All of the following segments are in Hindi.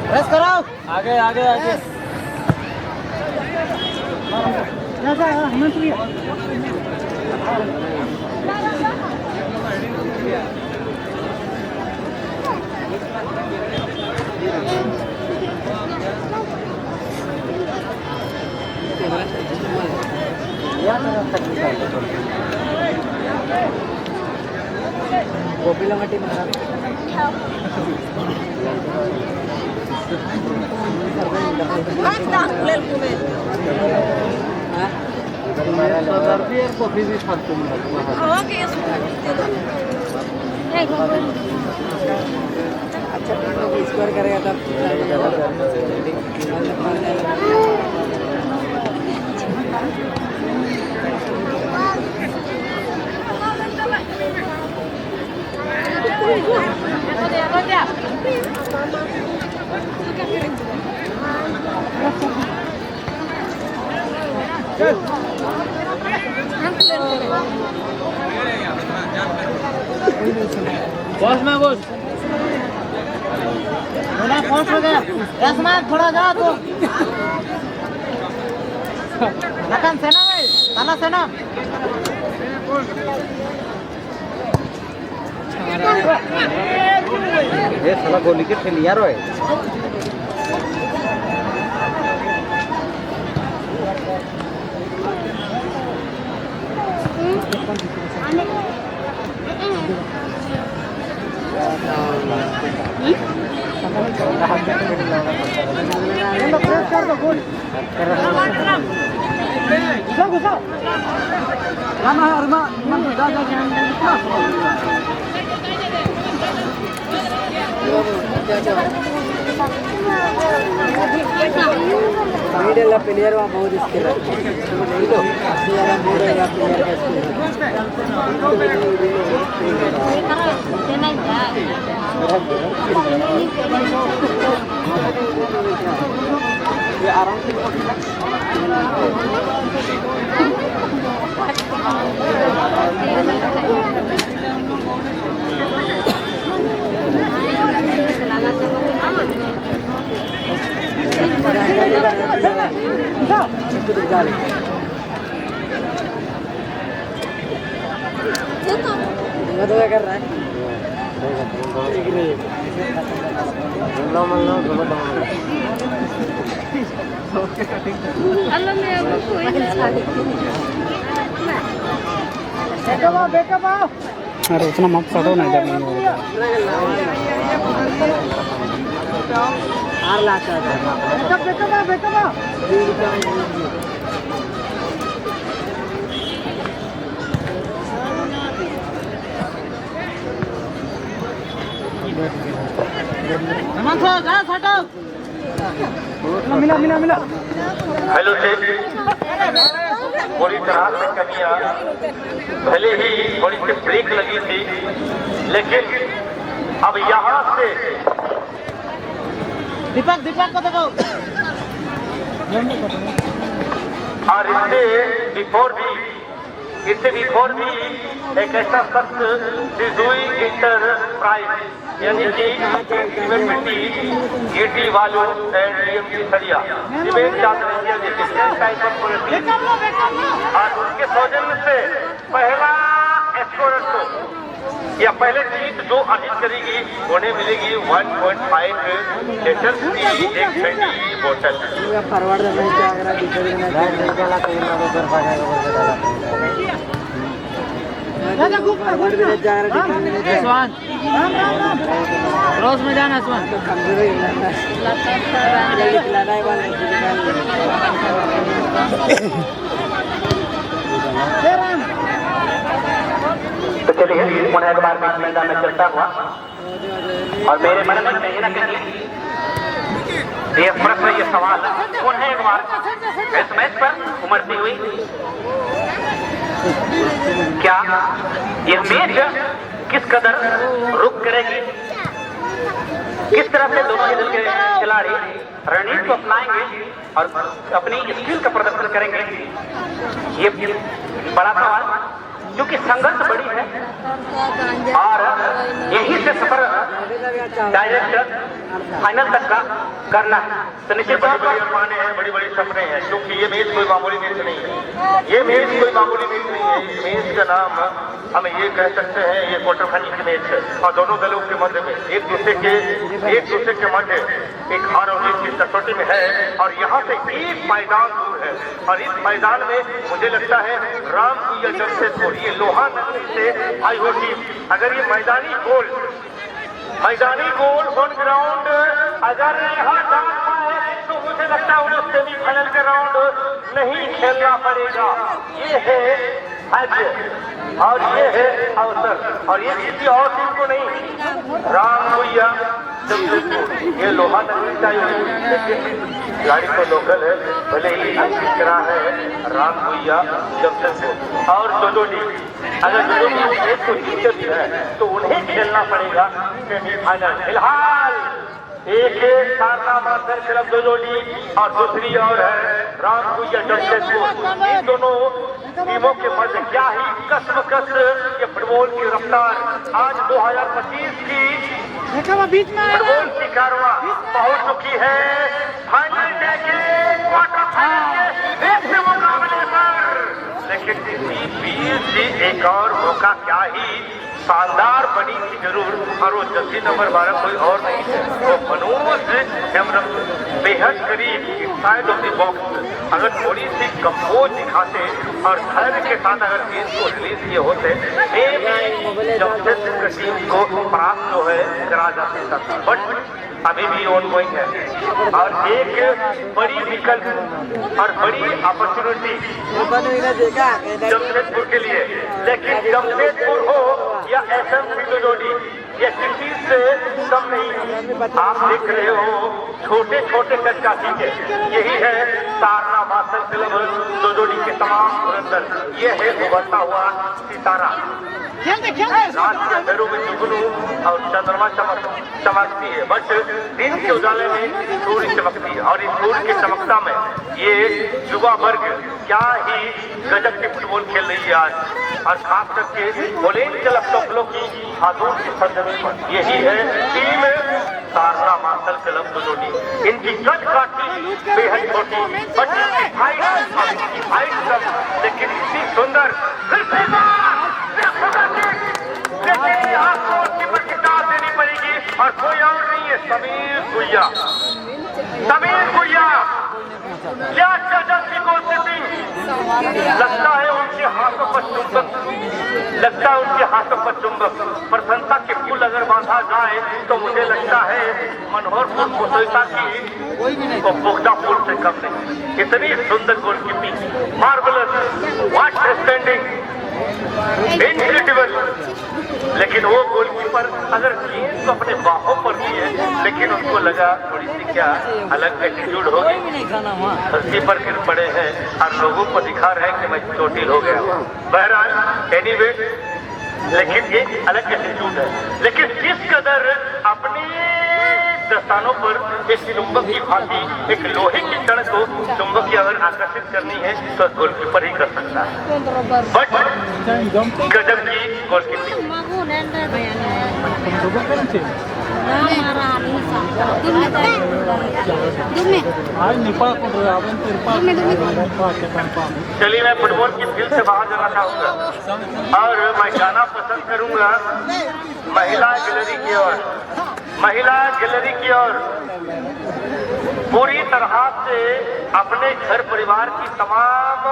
प्रेस करो आगे आगे आगे गोपीला मटी मारा अच्छा स्कोर करेगा तब बॉस में बॉस पहुंच हो गया थोड़ा जा तो लखन सेना भाई ताला सेना ये साला गोली के खेल यार है प्लेयर वहाँ बहुत स्किल ये आराम से कर रहा है अरे उतना मत सड़ो ना जब मिला मिला मिला हेलो शेख पूरी तरह से कमियां भले ही थोड़ी सी ब्रेक लगी थी लेकिन अब यहाँ से दीपक दीपक को देखो और इससे बिफोर भी एक ऐसा शख्स सिजुई इंटरप्राइज यानी कि यूनिवर्सिटी ईटी वालों एंड यूएमसी सरिया इवेंट चाहते हैं और उसके सौजन्य से पहला एस्कोरेंट को या पहले जीत जो अर्जित करेगी उन्हें मिलेगी 1.5 लीटर की एक ठंडी बोतल। रोज में जाना तो चलिए उन्हें एक बार मैदान में चलता हुआ और मेरे मन में कहीं ना कहीं ये प्रश्न ये सवाल उन्हें एक बार इस मैच पर उमड़ती हुई क्या यह मैच किस कदर रुक करेगी, किस तरह से दोनों ही दल के खिलाड़ी रणनीति को अपनाएंगे और अपनी स्किल का प्रदर्शन करेंगे, ये बड़ा सवाल, क्योंकि संघर्ष बड़ी है और यही से सफर डायरेक्ट फाइनल तक का करना है। तो निश्चित तौर पर अरमाने हैं, बड़ी बड़ी सपने हैं, क्योंकि ये मैच कोई मामूली मैच नहीं है। ये मैच कोई मामूली मैच नहीं है। इस मैच का नाम हम ये कह सकते हैं, ये क्वार्टर फाइनल की मैच है और दोनों दलों के मध्य में एक दूसरे के मध्य एक हार और जीत की कसौटी में है और यहाँ से एक मैदान दूर है और इस मैदान में मुझे लगता है रामपुर या जमशेदपुर, ये लोहा नगरी से आई हो टीम, अगर ये मैदानी गोल ऑन ग्राउंड अगर यहाँ डाल पाए तो मुझे लगता है उन्हें सेमीफाइनल के राउंड नहीं खेलना पड़ेगा। ये है भाग्य और ये है अवसर और ये किसी और टीम को नहीं, रामपुर जमशेदपुर ये लोहा नगरी का लेकिन गाड़ी तो लोकल है, भले ही दिख रहा है रामपुर जमशेदपुर और जोजोडी। अगर जोजोडी एक को जीते भी है तो उन्हें खेलना पड़ेगा सेमीफाइनल। फिलहाल एक सारना मास्टर क्लब जोजोडी और दूसरी और है रामपुर जमशेदपुर। इन दोनों टीमों के मध्य क्या ही कसमकस ये फुटबॉल की रफ्तार आज 2025 की फुटबॉल की कारवां पहुंच चुकी है फाइनल डे के क्वार्टर फाइनल के एक मुकाबले पर। लेकिन इसी बीच एक और मौका क्या ही शानदार बनी थी जरूर और वो जर्सी नंबर 12 कोई और नहीं है, वो मनोज हेम्ब्रम बेहद करीब साइड ऑफ द बॉक्स अगर थोड़ी सी कंपोज दिखाते और धैर्य के साथ अगर गेंद को रिलीज किए होते जमशेदपुर की टीम को परास्त जो है करा जा सकता था, बट अभी भी ऑन गोइंग है और एक बड़ी विकल्प और बड़ी अपॉर्चुनिटी जमशेदपुर के लिए। लेकिन जमशेदपुर हो या एसएमसी जोड़ी ये किसी से कम नहीं। आप देख रहे हो छोटे छोटे कदकाठी के यही है सारना मास्टर क्लब जोजोडी के तमाम धुरंधर। ये है उभरता हुआ सितारा, रात के अंधेरों में जुगनू और चंद्रमा चमकती है, बट दिन के उजाले में सूर्य चमकती है और इस सूर्य की चमकता में ये युवा वर्ग क्या ही गजब की फुटबॉल खेल रही है आज और खास करके ओलेन क्लब टोपलो की हाथों की सरजमी पर। यही है टीम सारना मास्टर क्लब जोजोडी। इनकी कद काठी बेहद छोटी बट हाइट कम, लेकिन इतनी सुंदर लेकिन यहाँ गोलकीपर की टाल देनी पड़ेगी और कोई और नहीं है समीर गुइया। क्या गजब की गोलकीपिंग, लगता है उनके हाथों पर चुंबक, प्रसन्नता के फूल अगर बांधा जाए तो मुझे लगता है मनोहरपुर कुशलता की तो पुख्ता फूल से कम नहीं। इतनी सुंदर goalkeeping, marvellous, what standing, incredible. लेकिन वो गोलकीपर अगर गेंद को अपने बाहों पर लिए लेकिन उनको लगा थोड़ी सी क्या अलग एटीट्यूड होगी, धरती पर गिर पड़े हैं और लोगों को दिखा रहे हैं कि मैं चोटिल हो गया। बहरहाल एनीवे, लेकिन एक अलग एटीट्यूड है। लेकिन जिस कदर अपने दस्तानों पर एक चुंबक की भांति एक लोहे की कण को चुंबक की अगर आकर्षित करनी है तो गोलकीपर ही कर सकता है, बट गजब की गोलकीपिंग। चलिए मैं फुटबॉल की फील्ड से बाहर जाना चाहूंगा और मैं जाना पसंद करूंगा महिला गैलरी की ओर। पूरी तरह से अपने घर परिवार की तमाम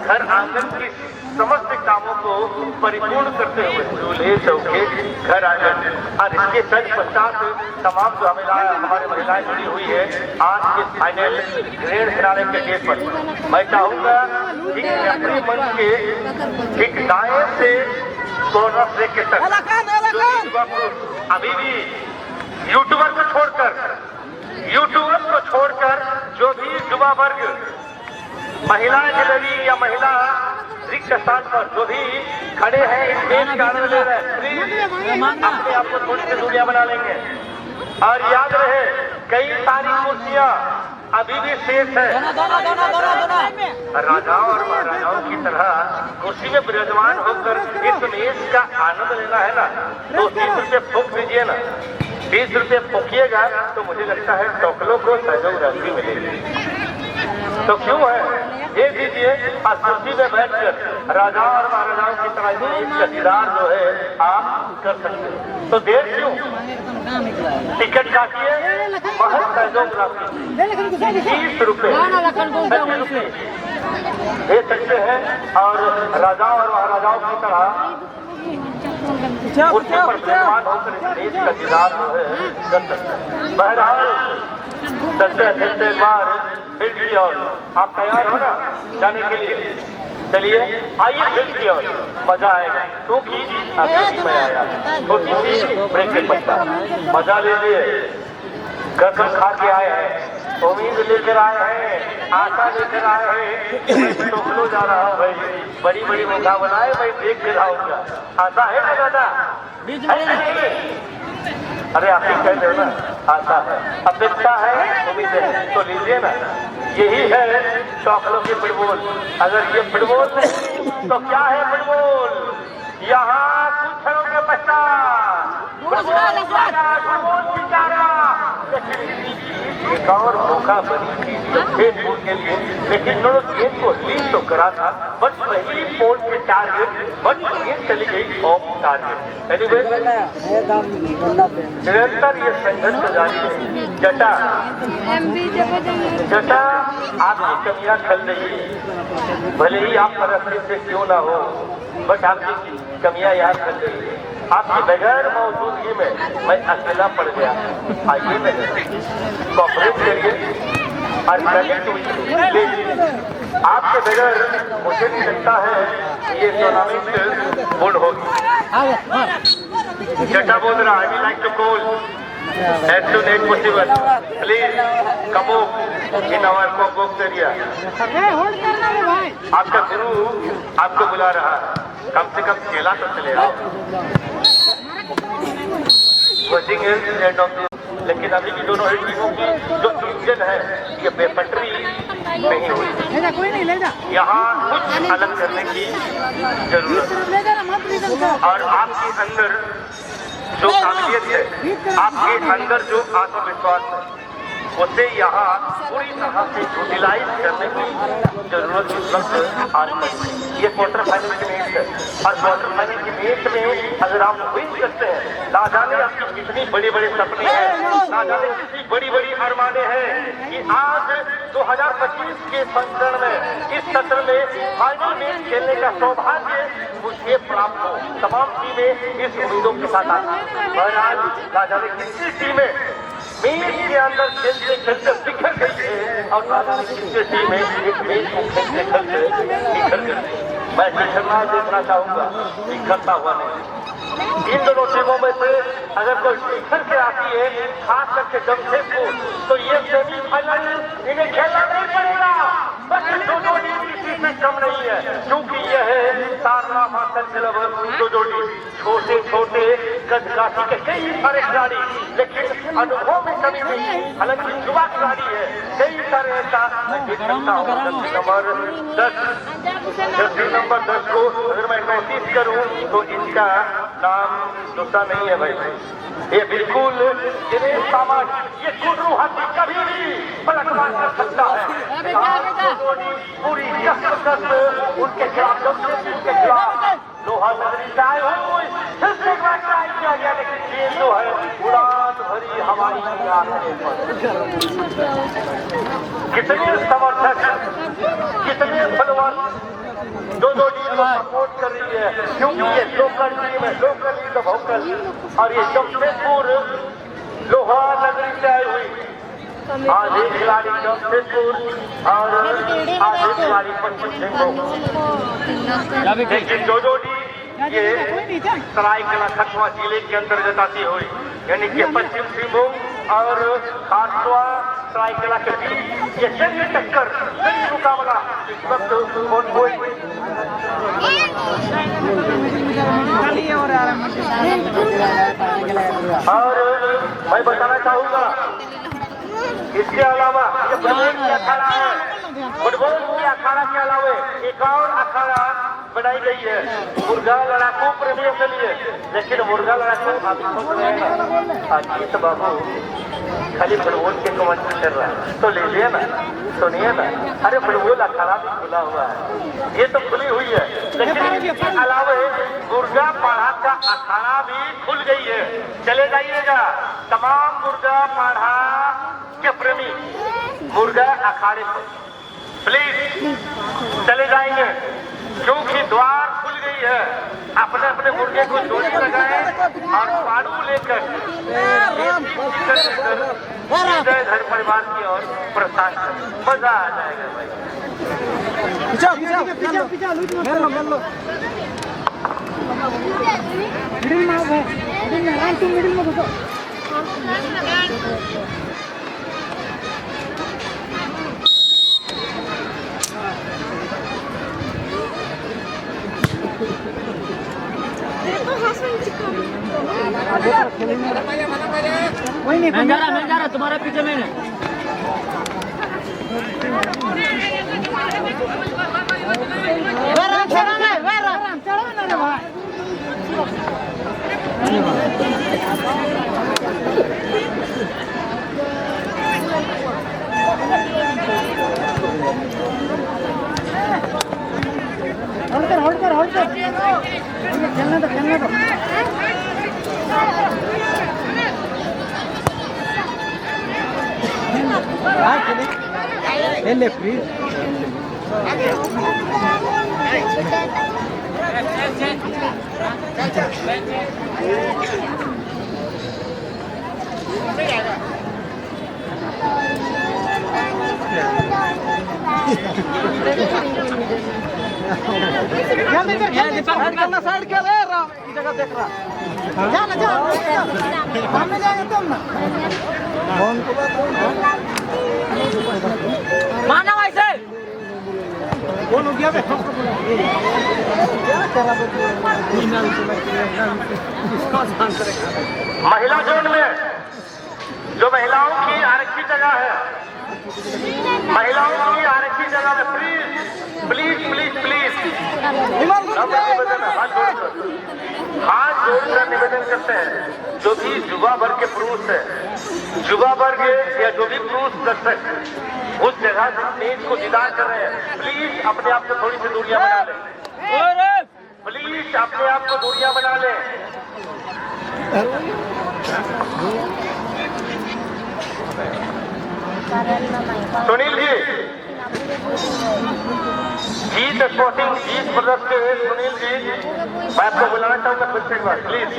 घर आंगन की समस्त कामों को परिपूर्ण करते हुए चूल्हे चौके घर आंगन और इसके तत्पश्चात तमाम जो हमारे महिलाएं जुड़ी हुई है आज के फाइनल ग्रैंड फिनाले के गेट पर। मैं चाहूंगा कि अपने मन के ठीक दाएं से कोरोना ब्रेक के तक अभी भी यूट्यूबर को छोड़कर जो भी युवा वर्ग महिला गैलरी या महिला रिक्त स्थान पर जो भी खड़े हैं इस गेम का आनंद ले रहे हैं, प्लीज अपने आप को थोड़ी सी दूरियां बना लेंगे और याद रहे कई सारी कुर्सियां अभी भी शेष है। राजाओं और महाराजाओं की तरह कुर्सी में विराजमान होकर इस मेज का आनंद लेना है ना, तो 30 रुपये फूक दीजिए ना। 20 रुपये फूकिएगा तो मुझे लगता है टोकलों को सहयोग राशि मिलेगी। तो क्यों है, ये दीजिए। आज कुर्सी में बैठकर राजाओं और महाराजाओं की तरह एक दीदार जो है आप कर सकते हैं। तो देर क्यों, टिकट काटिए, महज सहयोग राशि 20 रुपये दे सकते हैं और राजाओं और महाराजाओं की तरह कुर्सी पर विराजमान होकर इस देश का दीदार जो है कर सकते हैं। बहरहाल चलते चलते एक बार फील्ड की ओर आप तैयार हो ना जाने के लिए? चलिए आइए फील्ड की ओर, मजा आएगा क्योंकि अभी मैं आया छोटी सी ब्रेक के पत्ता मजा लीजिए। कसम खा के आए हैं, उम्मीद लेकर आए हैं, आशा लेकर आए हैं। टोकलो जा रहा हूँ भाई, बड़ी बड़ी मुकाबलाएं मैं देख के रहा। आशा है ना दादा? अरे आप ही कह रहे हो ना, आशा है, अपेक्षा है, उम्मीद है, तो लीजिए ना। यही है टोकलो की फुटबॉल। अगर ये फुटबॉल नहीं तो क्या है फुटबॉल? यहाँ कुछ क्षणों के पश्चात एक और मौका बनी थी फेसबुक के लिए, लेकिन उन्होंने गेंद को लीड तो करा था, बट पहली पोल के टारगेट बट गेंद चली गई ऑफ टारगेट। एनीवे निरंतर ये संघर्ष जारी है। जटा आपकी कमियां खल रही, भले ही आप परिस्थिति से क्यों ना हो, बट आपकी कमियां याद कर रही है। आपकी बगैर मौजूदगी में मैं अकेला पड़ गया। आइए मैं कॉपरेट करिए और आपके बगैर मुझे नहीं लगता है ये टूर्नामेंट बोर्ड होगी। जटा बोल रहा I like to call as soon as possible, please come up in our co-op area. आपका गुरु आपको बुला रहा है, कम से कम खेला तो चले आओ। कोचिंग एंड ऑफ, लेकिन अभी भी दोनों ही टीमों की जो इंजन है ये बेपटरी नहीं हुई। यहाँ कुछ अलग करने की जरूरत है और आपके अंदर जो काबिलियत है, आपके अंदर जो आत्मविश्वास है, उसे यहाँ पूरी तरह से यूटिलाइज करने की जरूरत इस वक्त आज पड़ी। ये क्वार्टर फाइनल की मैच है और क्वार्टर फाइनल की मैच में अगर आप विन करते हैं, ना जाने आपकी कितनी बड़ी बड़ी सपने हैं, ना जाने कितनी बड़ी बड़ी अरमाने हैं कि आज 2025 के संस्करण में इस सत्र में फाइनल मैच खेलने का सौभाग्य मुझे प्राप्त हो। तमाम टीमें इस उम्मीदों के साथ आती हैं। बहरहाल ना जाने कितनी टीमें मैच के अंदर खेलते खेलते बिखर गई है और कितने टीमें एक मैच को खेलते खेलते बिखर गई। मैं बिखरना देखना चाहूंगा, बिखरता हुआ नहीं। इन दोनों टीमों में से अगर कोई बिखर के आती है, खास करके जमशेदपुर, तो ये सेमीफाइनल इन्हें खेलना नहीं पड़ेगा। बस दोनों टीम किसी से कम नहीं है, क्योंकि यह है सारना मास्टर क्लब दोजोड़ी। छोटे छोटे कदकाठी के कई सारे खिलाड़ी, लेकिन अनुभव में कमी नहीं। हालांकि युवा खिलाड़ी है, कई सारे ऐसा नंबर 10 को अगर मैं नोटिस करूं तो इनका नाम दूसरा नहीं है भाई, ये बिल्कुल जिन्हें सामान ये कुर्रू हाथी कभी भी पलटवार कर सकता है। पूरी कसरत उनके खिलाफ, उनके खिलाफ लोहा नगरी चाहे हो, एक बार ट्राई किया गया, लेकिन ये जो है उड़ान भरी हवाई कितने समर्थक, कितने फॉलोअर दो टीम को सपोर्ट कर रही है, क्योंकि ये लोकल टीम है, लोकल इज द वोकल। और ये जमशेदपुर लोहा नगरी से आई हुई, आज एक खिलाड़ी जमशेदपुर और आज एक खिलाड़ी पश्चिम सिंहभूम। लेकिन जोजोड़ी ये सरायकेला खटवा जिले के अंतर्गत आती हुई, यानी कि पश्चिम सिंहभूम और खासवा सरायकेला के बीच ये जंग टक्कर, जंग मुकाबला इस वक्त और मैं बताना चाहूंगा इसके अलावा ये फुटबॉल की अखाड़ा है, फुटबॉल के अखाड़ा के अलावा एक और अखाड़ा बनाई गई है मुर्गा लड़ाकू प्रेमियों के लिए। लेकिन मुर्गा लड़ाकू आप सोच रहे हैं अजीत बाबू खाली फुटबॉल के कमेंट्री कर रहा है, तो लीजिए ना, सुनिए ना। अरे फुटबॉल अखाड़ा भी खुला हुआ है, ये तो खुली हुई है, लेकिन इसके अलावा मुर्गा पाढ़ा का अखाड़ा भी खुल गई है। चले जाइएगा तमाम मुर्गा पाढ़ा के प्रेमी मुर्गा अखाड़े पर प्लीज चले जाएंगे, क्योंकि द्वार खुल गई है। अपने अपने मुर्गे को जोड़ी लगाए और पाड़ू लेकर घर परिवार की ओर प्रस्थान करें, मजा आ जाएगा भाई। मैं जा रहा तुम्हारे पीछे में। होल्ड कर खेलने दो ले प्लीज। साइड क्या ले रहा जगह देख रहा जाना सामने जाएगा तुम ना माना वैसे कौन हो गया महिला जोन में जो महिलाओं की आरक्षित जगह है, महिलाओं की आरक्षित जगह में प्लीज प्लीज प्लीज प्लीज हाथ जोड़कर निवेदन करते हैं, जो भी युवा वर्ग के पुरुष है, युवा वर्ग या जो भी पुरुष दर्शक उस जगह स्टेज को दीदार कर रहे हैं, प्लीज अपने आप को थोड़ी सी दूरियां बना लें, प्लीज अपने आप को दूरियां बना लें। सुनील जी, जीत स्पोर्टिंग जीत ब्रदर्स के सुनील जी, मैं आपको बुलाना चाहूंगा फिर से एक बार प्लीज।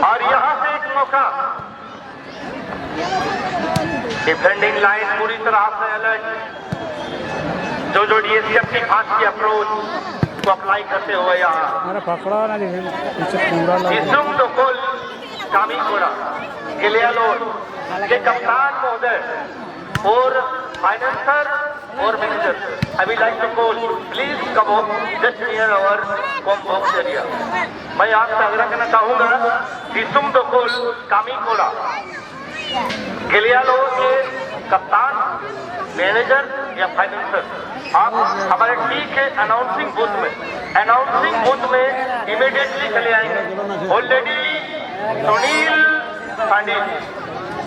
और यहाँ से एक मौका, डिफेंडिंग लाइन पूरी तरह से अलर्ट, जो डीएसएफ की फास्ट की अप्रोच को अप्लाई करते हुए यहाँ कामीकोड़ा गिलियालोड के कप्तान महोदय और फाइनेंसर और manager, I will like to call please come on just near our compound area. मैं आपसे आग्रह करना चाहूंगा जिसुम दोकोल कामीकोड़ा गिलियालोड के कप्तान मैनेजर या फाइनेंसर, आप हमारे टी के अनाउंसिंग बूथ में इमीडिएटली चले आएंगे। Already Sunil Pandey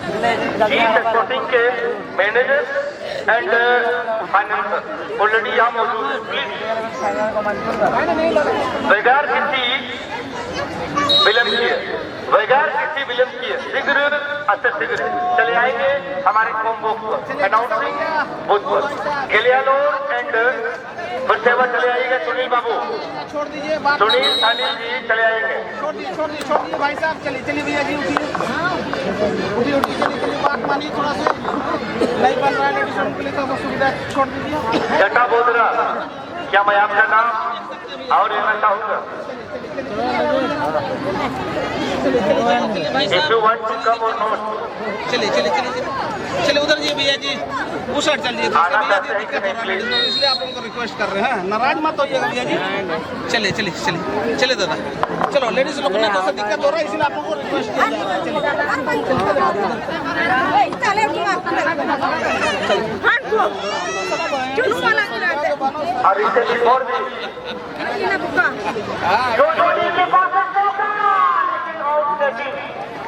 chief exporting के मैनेजर एंड फाइनेंसर ऑलरेडी यहाँ मौजूद है। प्लीज बगैर किसी विलंब किए शीघ्र चले आएंगे हमारे होम बॉक्स पर, अनाउंसिंग बूथ पर। गेलियालोर एंड फिर सेवा चले आइएगा सुनील बाबू, छोड़ दीजिए बात, सुनील अनिल जी चले आएंगे। छोड़ दीजिए भाई साहब, चलिए भैया जी, उठिए चलिए बात मानिए थोड़ा सा, नहीं बन रहा है लेडीज के लिए तो सुविधा, छोड़ दीजिए। जटा बोधरा, क्या मैं आपका नाम और लेना चाहूँगा? If you want to come or not, चलिए उधर जी भैया जी, उस साइड चलिए, भैया जी दिक्कत हो रहा है, इसलिए आप लोगों को रिक्वेस्ट कर रहे हैं, नाराज मत होइएगा भैया जी। चलिए दादा, चलो लेडीज लोग को ना तो दिक्कत हो रहा है, इसलिए आप लोगों को रिक्वेस्ट किया जा रहा है। और इससे बिफोर भी जो जोड़ी के पास है, लेकिन आउटस्टैंडिंग।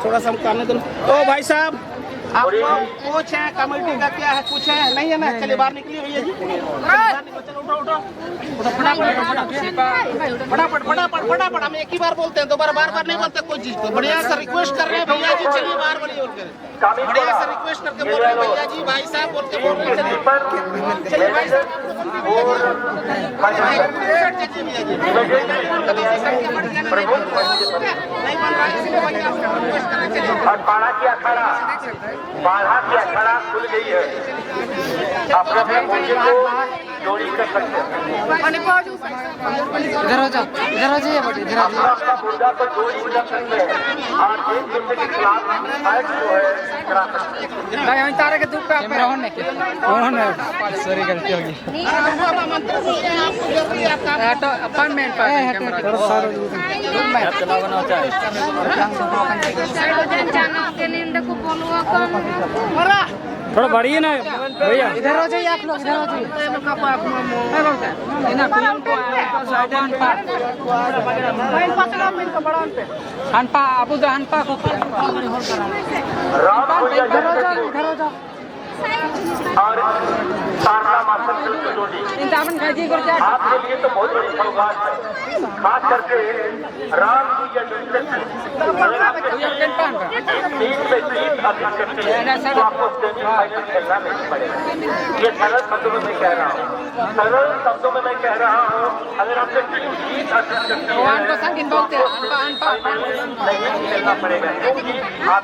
थोड़ा सा हम करने दो। तो भाई साहब आपको कुछ है कमेटी का क्या है, कुछ है नहीं है ना, चलिए बाहर निकलिए भैया जी, उठो फटाफट। हम एक ही बार बोलते हैं, दोबारा बार नहीं बोलते कोई चीज को। बढ़िया से रिक्वेस्ट कर रहे हैं भैया जी, चलिए बाहर बोलिए, बढ़िया से रिक्वेस्ट करके बोल रहे हैं भैया जी, भाई साहब बोल के बोल रहे हैं, चलिए भाई साहब नहीं बन रहा है, इसलिए भैया रिक्वेस्ट कर रहे हैं। और बाढ़ा की अखाड़ा खुल गई है, अपने पूंजी को जोड़ी कर सकते हैं। इधर हो जाओ अपना मुद्दा को जोड़ी कर सकते हैं और एक दूसरे के खिलाफ फाइट जो है करा सकते हैं। तारे के धूप पे सॉरी गलती होगी अपॉइंटमेंट थोड़ा बढ़िए ना भैया, इधर हो जाइए आप लोग, इधर हो जाइए। हनपा आपू तो हनपा को इधर हो जाओ और सारना मास्टर की जोड़ी आपके लिए तो बहुत बड़ी सौगात है, खास करके राम पूजा जोड़ी से अगर आपके टीम में जीत हासिल करते हैं तो आपको सेमीफाइनल खेलना नहीं पड़ेगा। ये सरल शब्दों में मैं कह रहा हूँ, अगर आपके टीम जीत हासिल करते हैं तो आपको सेमीफाइनल नहीं खेलना पड़ेगा, क्योंकि आप